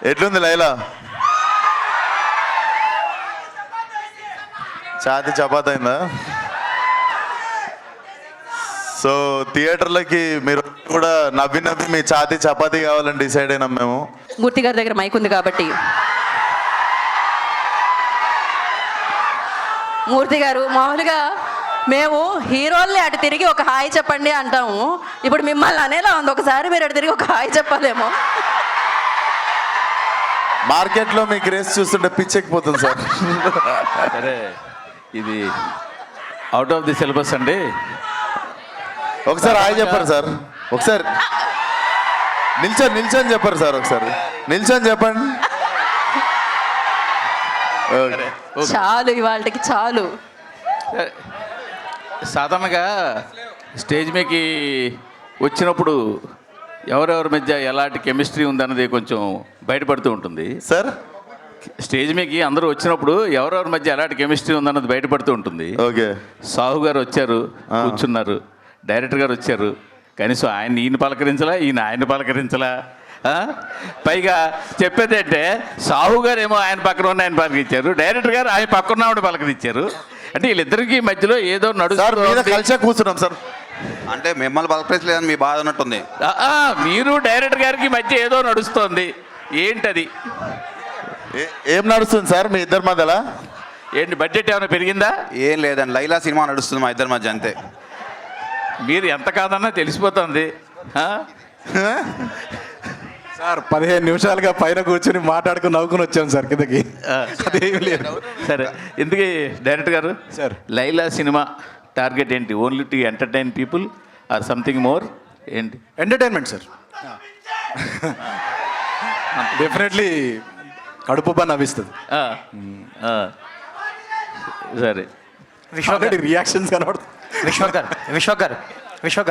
ఎట్లుంది లైలా? ఛాతి చపాతి అయిందా? సో థియేటర్లకి మీరు కూడా నవ్వి నవ్వి మీ ఛాతి చపాతీ కావాలని డిసైడ్ అయినాం మేము. మూర్తి గారి దగ్గర మైక్ ఉంది కాబట్టి. మూర్తి గారు, మామూలుగా మేము హీరోల్ని అటు తిరిగి ఒక హాయ్ చెప్పండి అంటాము, ఇప్పుడు మిమ్మల్ని అనేలా ఉంది, ఒకసారి మీరు అటు తిరిగి ఒక హాయ్ చెప్పాలేమో. మార్కెట్లో మీ క్రేజ్ చూస్తుంటే పిచ్చెక్కిపోతుంది సార్. సరే, ఇది అవుట్ ఆఫ్ ది సిలబస్ అండి. ఒకసారి హాయ్ చెప్పారు సార్, ఒకసారి నిల్చొని చెప్పారు సార్, ఒకసారి నిల్చొని చెప్పండి. చాలు, ఇవాళకి చాలు. సాధారణంగా స్టేజ్ మీదకి వచ్చినప్పుడు ఎవరెవరి మధ్య ఎలాంటి కెమిస్ట్రీ ఉందన్నది కొంచెం బయటపడుతూ ఉంటుంది సార్. స్టేజ్ మీదకి అందరూ వచ్చినప్పుడు ఎవరెవరి మధ్య ఎలాంటి కెమిస్ట్రీ ఉందన్నది బయటపడుతూ ఉంటుంది. ఓకే, సాహు గారు వచ్చారు, కూర్చున్నారు. డైరెక్టర్ గారు వచ్చారు, కనీసం ఈయన పలకరించలా, ఆయన పలకరించలా. పైగా చెప్పేది అంటే సాహు గారు ఏమో ఆయన పక్కన ఉన్న ఆయన పలకరించారు, డైరెక్టర్ గారు ఆయన పక్కన ఆవిడ పలకరించారు. అంటే వీళ్ళిద్దరికి మధ్యలో ఏదో కలిసే కూర్చున్నాం సార్. అంటే మిమ్మల్ని పలకరించలేదని మీ బాధ ఉన్నట్టుంది. మీరు డైరెక్టర్ గారికి మధ్య ఏదో నడుస్తోంది, ఏంటది? ఏం నడుస్తుంది సార్ మీ ఇద్దరి మధ్యలో? ఏంటి, బడ్జెట్ ఏమైనా పెరిగిందా? ఏం లేదండి, లైలా సినిమా నడుస్తుంది మా ఇద్దరి మధ్య, అంతే. మీరు ఎంత కాదన్నా తెలిసిపోతుంది. సార్ 15 నిమిషాలుగా పైన కూర్చొని మాట్లాడుకుని నవ్వుకుని వచ్చాం సార్ కిందకి. అదేమి లేదు. సరే, ఇందుకే డైరెక్టర్ గారు సార్, లైలా సినిమా టార్గెట్ ఏంటి? Only to entertain people or something more? ఏంటి? Entertainment sir. డెఫినెట్లీ కడుపు పని నవ్విస్తుంది. సరే, రియాక్షన్స్ కనబడుతుంది. విశ్వక్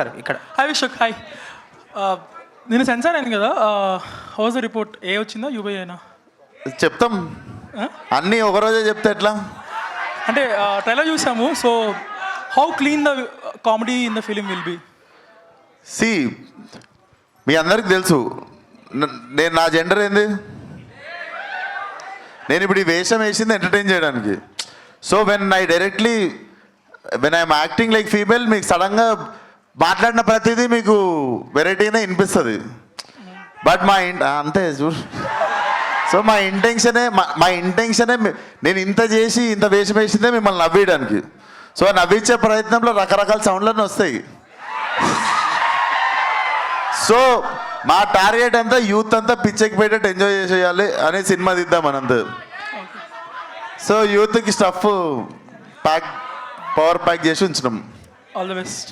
గారు ఇక్కడ. Hi Vishwak, hi. నేను సెన్సార్ అయింది కదా, హౌస్ రిపోర్ట్ ఏ వచ్చిందా యూబై అయినా? చెప్తాం, అన్నీ ఒకరోజే చెప్తే ఎట్లా? అంటే ట్రైలర్ చూసాము, so how clean the comedy in the film will be? See, మీ అందరికి తెలుసు నేను నా జెండర్ ఏంది. నేను ఇప్పుడు ఈ వేషం వేసింది ఎంటర్టైన్ చేయడానికి. So when I'm acting like female, మీకు సడన్గా మాట్లాడిన ప్రతిదీ మీకు వెరైటీనే వినిపిస్తుంది. బట్ అంతే చూడు. సో మా ఇంటెన్షనే నేను ఇంత చేసి ఇంత వేషం వేసిందే మిమ్మల్ని నవ్వేయడానికి. సో నవ్వించే ప్రయత్నంలో రకరకాల సౌండ్లన్నీ వస్తాయి. సో మా టార్గెట్ అంతా యూత్ అంతా పిచ్చెక్కిపోయేటట్టు ఎంజాయ్ చేసేయాలి అనే సినిమా తీద్దాం మనంతా. సో యూత్కి స్టఫ్ పవర్ ప్యాక్ చేసి ఉంచినాం. All the best.